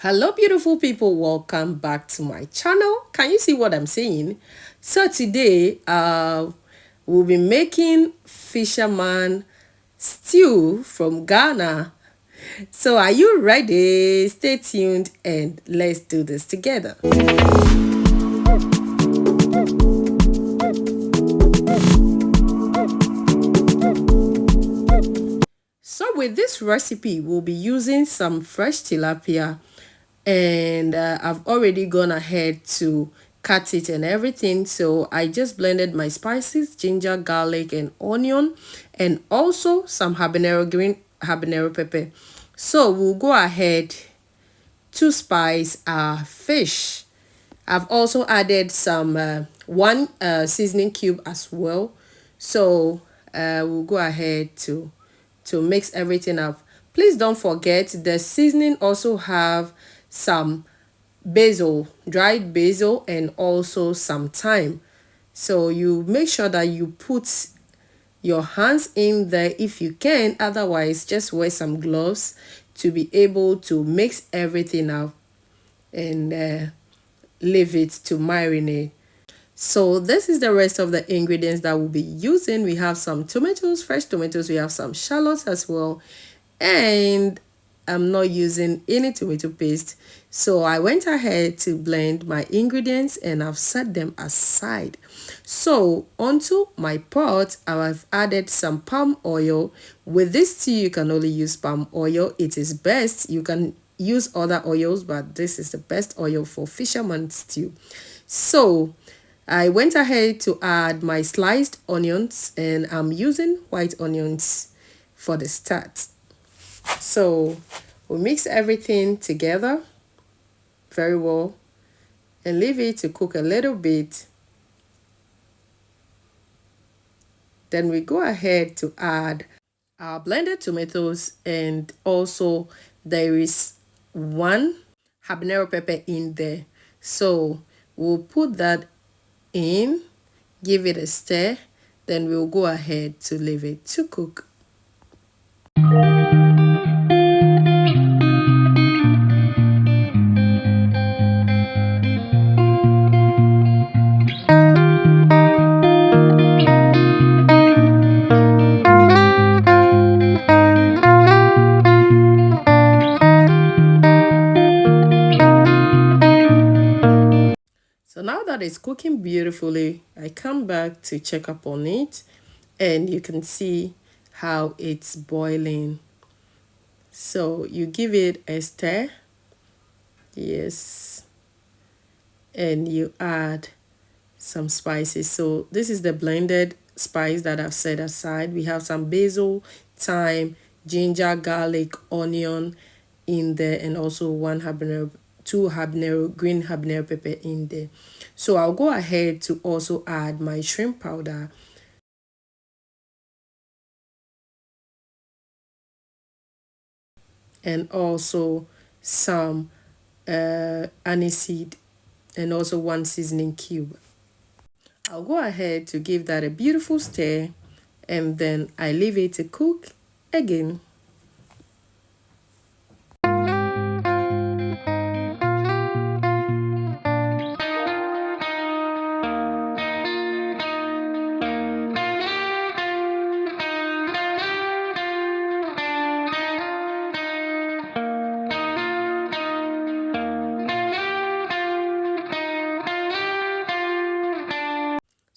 Hello beautiful people, welcome back to my channel. Can you see what I'm saying? So today we'll be making fisherman stew from Ghana. So are you ready? Stay tuned and let's do this together. So with this recipe, we'll be using some fresh tilapia, and I've already gone ahead to cut it and everything. So I just blended my spices, ginger, garlic, and onion, and also some green habanero pepper. So we'll go ahead to spice our fish. I've also added some one seasoning cube as well. So we'll go ahead to mix everything up. Please don't forget the seasoning also have some basil, dried basil, and also some thyme. So you make sure that you put your hands in there if you can. Otherwise, just wear some gloves to be able to mix everything up and leave it to marinate. So this is the rest of the ingredients that we'll be using. We have some tomatoes, fresh tomatoes. We have some shallots as well. And I'm not using any tomato paste. So I went ahead to blend my ingredients and I've set them aside. So onto my pot, I've added some palm oil. With this tea, you can only use palm oil. It is best. You can use other oils, but this is the best oil for fisherman's stew. So I went ahead to add my sliced onions, and I'm using white onions for the start. So we'll mix everything together very well and leave it to cook a little bit. Then we go ahead to add our blended tomatoes, and also there is one habanero pepper in there. So we'll put that in, give it a stir, then we'll go ahead to leave it to cook. So now that it's cooking beautifully, I come back to check up on it, and you can see how it's boiling. So you give it a stir, yes, and you add some spices. So this is the blended spice that I've set aside. We have some basil, thyme, ginger, garlic, onion in there, and also two green habanero pepper in there. So I'll go ahead to also add my shrimp powder, and also some aniseed, and also one seasoning cube. I'll go ahead to give that a beautiful stir, and then I leave it to cook again.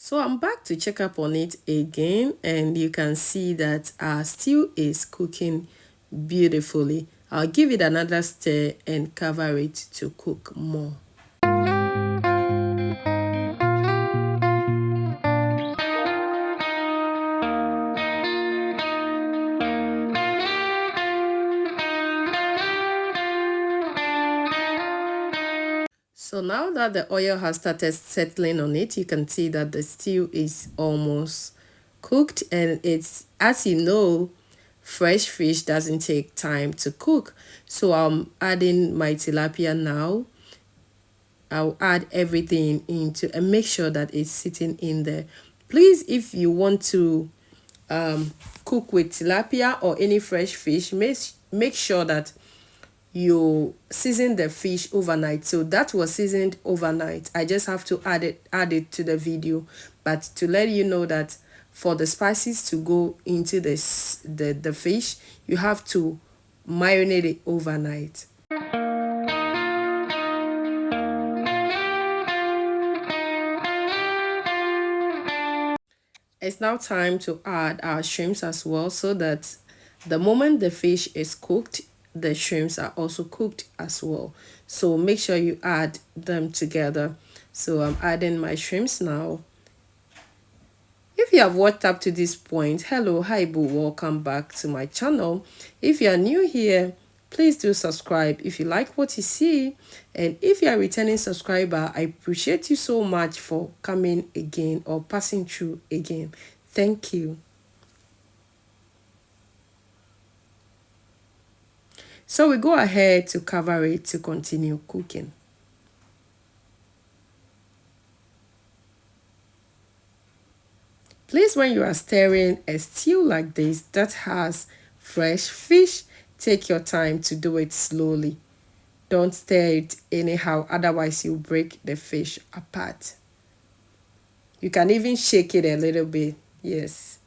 So I'm back to check up on it again, and you can see that our stew is cooking beautifully. I'll give it another stir and cover it to cook more. So now that the oil has started settling on it, you can see that the stew is almost cooked, and it's, as you know, fresh fish doesn't take time to cook. So I'm adding my tilapia now. I'll add everything into and make sure that it's sitting in there. Please, if you want to cook with tilapia or any fresh fish, make sure that you season the fish overnight. So that was seasoned overnight. I just have to add it to the video, but to let you know that for the spices to go into the fish, you have to marinate it overnight. It's now time to add our shrimps as well, so that the moment the fish is cooked, the shrimps are also cooked as well. So make sure you add them together. So I'm adding my shrimps now. If you have watched up to this point, hello, hi boo, welcome back to my channel. If you are new here, please do subscribe if you like what you see. And if you are a returning subscriber, I appreciate you so much for coming again or passing through again. Thank you. So we go ahead to cover it to continue cooking. Please, when you are stirring a stew like this that has fresh fish, take your time to do it slowly. Don't stir it anyhow, otherwise you break the fish apart. You can even shake it a little bit. Yes.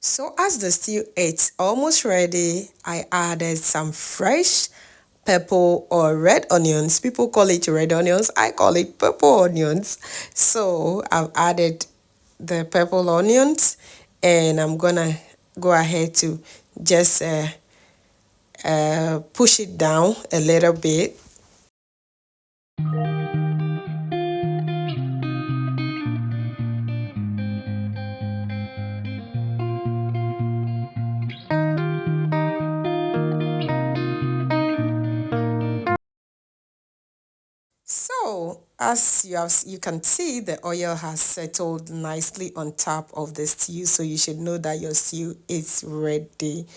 So as the stew is almost ready, I added some fresh purple or red onions. People call it red onions. I call it purple onions. So I've added the purple onions, and I'm gonna go ahead to just push it down a little bit. So, as you can see, the oil has settled nicely on top of the stew. So you should know that your stew is ready.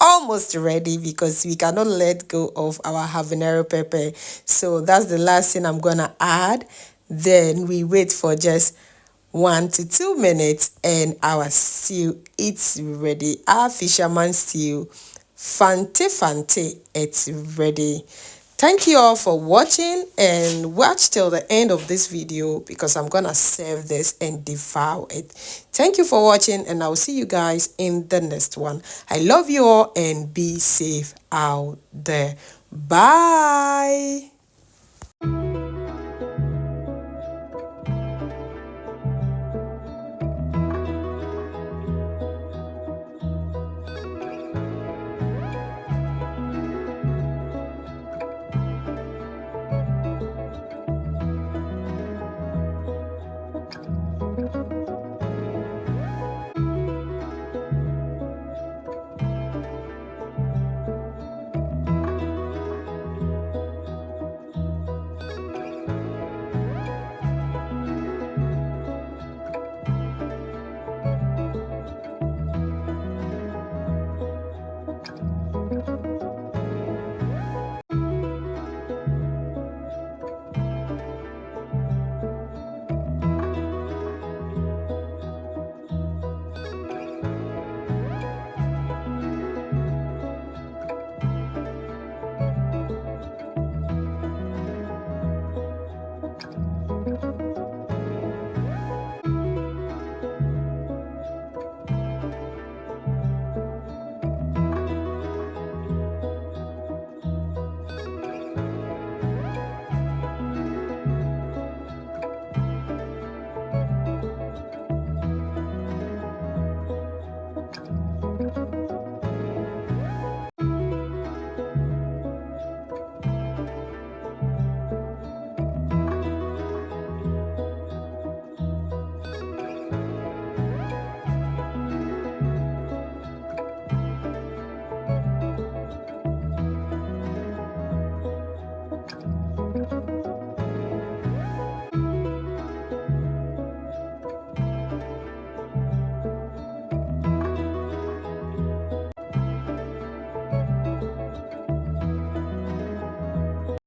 Almost ready, because we cannot let go of our habanero pepper. So that's the last thing I'm gonna add. Then we wait for just 1 to 2 minutes and our stew is ready. Our fisherman's stew, fante, it's ready. Thank you all for watching, and watch till the end of this video because I'm gonna serve this and devour it. Thank you for watching, and I'll see you guys in the next one. I love you all, and be safe out there. Bye.